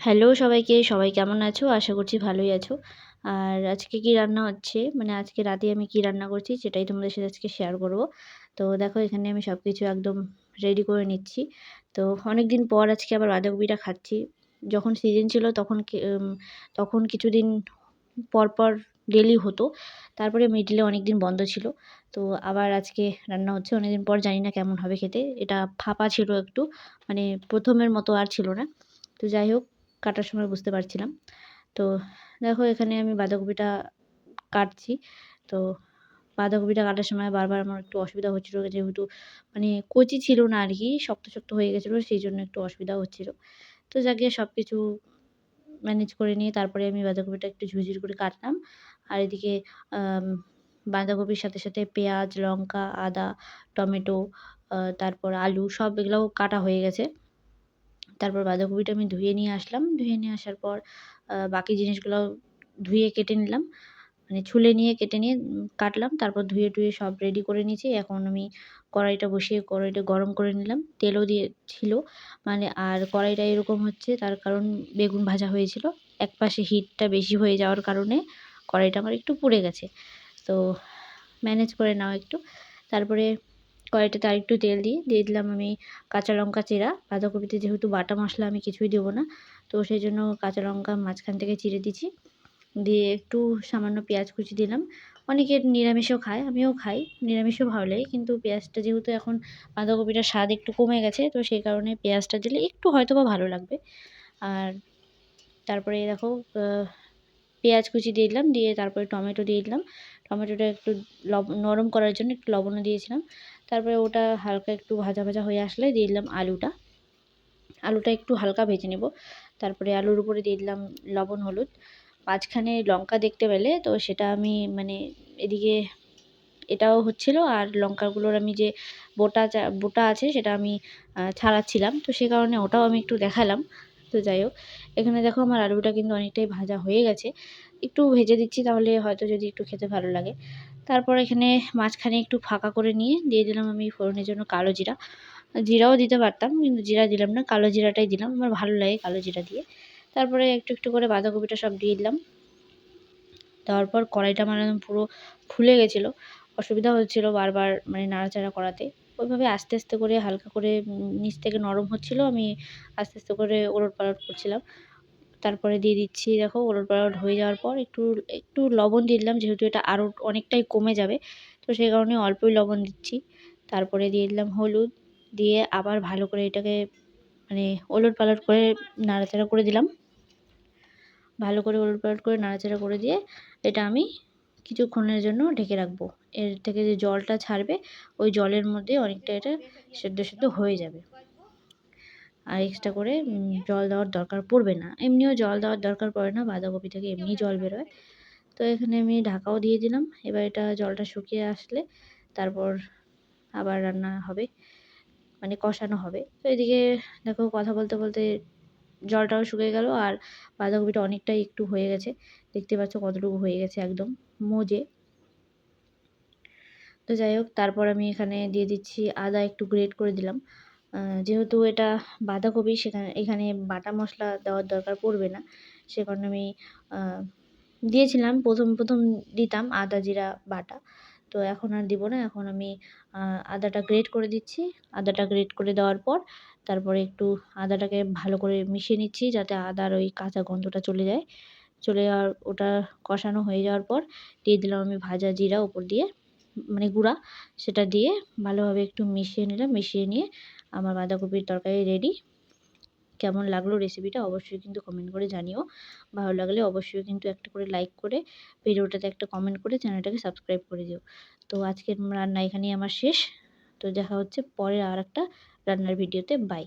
Hello সবাইকে, সবাই কেমন আছো? আশা করছি ভালোই আছো। আর আজকে কি রান্না হচ্ছে, মানে আজকে রাতে আমি কি রান্না করছি সেটাই তোমাদের সাথে আজকে শেয়ার করব। তো দেখো এখানে আমি সবকিছু একদম রেডি করে নিচ্ছি। তো অনেকদিন পর আজকে আবার বাঁধাকপিটা খাচ্ছি। যখন সিজন ছিল তখন কিছুদিন পর ডেইলি হতো। তারপরে মিডলে অনেকদিন বন্ধ ছিল। তো আবার আজকে রান্না হচ্ছে অনেকদিন পর, জানি না কেমন হবে খেতে। এটা ফাঁপা ছিল একটু, মানে ১ম এর মতো আর ছিল না। তো যাই হোক, কাটার সময় বুঝতে পারছিলাম। তো দেখো এখানে আমি বাঁধাকপিটা কাটছি। তো বাঁধাকপিটা কাটার সময় বারবার আমার একটু অসুবিধা হচ্ছিল, যেহেতু মানে কচি ছিল না আরকি, শক্ত, শক্ত হয়ে গেছিলো, সেইজন্য একটু অসুবিধা হচ্ছিল। তো যাক গে সবকিছু ম্যানেজ করে নিয়ে তারপরে আমি বাঁধাকপিটা একটু ঝুরঝুর করে কাটলাম। আর এদিকে আম বাঁধাকপির সাথে, সাথে পেঁয়াজ, লঙ্কা, আদা, টমেটো, তারপর আলু সব এগুলাও কাটা হয়ে গেছে। তারপর বাঁধাকপিটা আমি ধুয়ে নিয়ে আসলাম। ধুয়ে নিয়ে আসার পর বাকি জিনিসগুলাও ধুয়ে কেটে নিলাম। মানে ছুলে নিয়ে কেটে নিয়ে কাটলাম। তারপর ধুয়ে-টুয়ে সব রেডি করে নিয়েছি। এখন আমি কড়াইটা বসিয়ে কড়াইটা গরম করে নিলাম। তেলও ছিল। মানে আর কড়াইটা এরকম হচ্ছে তার কারণ বেগুন ভাজা হয়েছিল। একপাশে হিটটা বেশি হয়ে যাওয়ার কারণে কড়াইটা আমার একটু পুড়ে গেছে। তো ম্যানেজ করে নাও একটু। তারপরে কড়াইটাতে আরেকটু তেল দিয়ে দিলাম আমি কাঁচা লঙ্কা চেরা। বাঁধাকপিতে যেহেতু বাটা মশলা আমি কিছুই দেবো না। তো সেজন্য কাঁচা লঙ্কা মাঝখান থেকে চিড়ে দিচ্ছি। দিয়ে একটু সামান্য পেঁয়াজ কুচি দিলাম। অনেকে নিরামিষও খায়, আমিও খাই। নিরামিষও ভালো লাগে। কিন্তু পেঁয়াজটা যেহেতু এখন বাঁধাকপিটার স্বাদ একটু কমে গেছে, তো সেই কারণে পেঁয়াজটা দিলে একটু হয়তোবা ভালো লাগবে। আর তারপরে দেখো পেঁয়াজ কুচি দিয়ে দিলাম, দিয়ে তারপরে টমেটো দিয়ে দিলাম। টমেটোটা একটু নরম করার জন্য একটু লবণও দিয়েছিলাম। তারপরে ওটা হালকা একটু ভাজা, ভাজা হয়ে আসলে দিয়ে দিলাম আলুটা। আলুটা একটু হালকা ভেজে নেব। তারপরে আলুর উপরে দিয়ে দিলাম লবণ, হলুদ। মাঝখানে লঙ্কা দেখতে পেলে, তো সেটা আমি মানে এদিকে এটাও হচ্ছিল, আর লঙ্কাগুলোর আমি যে বোটা আছে সেটা আমি ছাড়াচ্ছিলাম। তো সে কারণে ওটাও আমি একটু দেখালাম। তো যাই হোক, এখানে দেখো আমার আলুটা কিন্তু অনেকটাই ভাজা হয়ে গেছে। একটু ভেজে দিচ্ছি, তাহলে হয়তো যদি একটু খেতে ভালো লাগে। তারপর এখানে মাঝখানে একটু ফাঁকা করে নিয়ে দিয়ে দিলাম আমি ফোড়নের জন্য কালো জিরা। জিরাও দিতে পারতাম, কিন্তু জিরা দিলাম না, কালো জিরাটাই দিলাম। আমার ভালো লাগে কালো জিরা দিয়ে। তারপরে একটু, একটু করে বাঁধাকপিটা সব দিয়ে দিলাম। দেওয়ার পর কড়াইটা আমার একদম পুরো ফুলে গেছিলো। অসুবিধা হচ্ছিলো বারবার মানে নাড়াচাড়া করাতে। ওইভাবে আস্তে, আস্তে করে হালকা করে নিচ থেকে নরম হচ্ছিলো। আমি আস্তে, আস্তে করে ওলটপালট করছিলাম। তারপরে দিয়ে দিচ্ছি, দেখো ওলটপালট হয়ে যাওয়ার পর একটু, একটু লবণ দিয়ে দিলাম, যেহেতু এটা আরও অনেকটাই কমে যাবে। তো সেই কারণে অল্পই লবণ দিচ্ছি। তারপরে দিয়ে দিলাম হলুদ, দিয়ে আবার ভালো করে এটাকে মানে ওলটপালট করে নাড়াচাড়া করে দিলাম। ভালো করে ওলটপালট করে নাড়াচাড়া করে দিয়ে এটা আমি কিছুক্ষণের জন্য ঢেকে রাখবো। এর থেকে যে জলটা ছাড়বে, ওই জলের মধ্যে অনেকটা এটা সেদ্ধ, সেদ্ধ হয়ে যাবে। আর এক্সট্রা করে জল দেওয়ার দরকার পড়বে না। এমনিও জল দেওয়ার দরকার পড়ে না, বাঁধাকপি থেকে এমনিই জল বেরোয়। তো এখানে আমি ঢাকাও দিয়ে দিলাম। এবার এটা জলটা শুকিয়ে আসলে তারপর আবার রান্না হবে, মানে কষানো হবে। তো এদিকে দেখো কথা বলতে, বলতে জলটাও শুকিয়ে গেল, আর বাঁধাকপিটা অনেকটাই একটু হয়ে গেছে। দেখতে পাচ্ছ কতটুকু হয়ে গেছে, একদম মজে। তো যাই হোক, তারপর আমি এখানে দিয়ে দিচ্ছি আদা একটু গ্রেট করে দিলাম। যেহেতু এটা বাঁধাকপি, এখানে বাটা মশলা দেওয়ার দরকার পড়বে না। সে কারণে আমি দিয়েছিলাম, প্রথম দিতাম আদা জিরা বাটা। তো এখন আর দিব না। এখন আমি আদাটা গ্রেট করে দিচ্ছি। আদাটা গ্রেট করে দেওয়ার পর তারপরে একটু আদাটাকে ভালো করে মিশিয়ে নিচ্ছি, যাতে আদার ওই কাঁচা গন্ধটা চলে যায়। চলে যাওয়ার ওটা কষানো হয়ে যাওয়ার পর দিয়ে দিলাম আমি ভাজা জিরা উপর দিয়ে, মানে গুঁড়া, সেটা দিয়ে ভালোভাবে একটু মিশিয়ে নিলাম। মিশিয়ে নিয়ে আমার বাঁধাকপির তরকারি রেডি। কেমন লাগলো রেসিপিটা অবশ্যই কিন্তু কমেন্ট করে জানিও। ভালো লাগলে অবশ্যই কিন্তু একটা করে লাইক করে, ভিডিওটাতে একটা কমেন্ট করে চ্যানেলটাকে সাবস্ক্রাইব করে দিও। তো আজকের রান্না এখানেই আমার শেষ। তো দেখা হচ্ছে পরের আরেকটা রান্নার ভিডিওতে। বাই।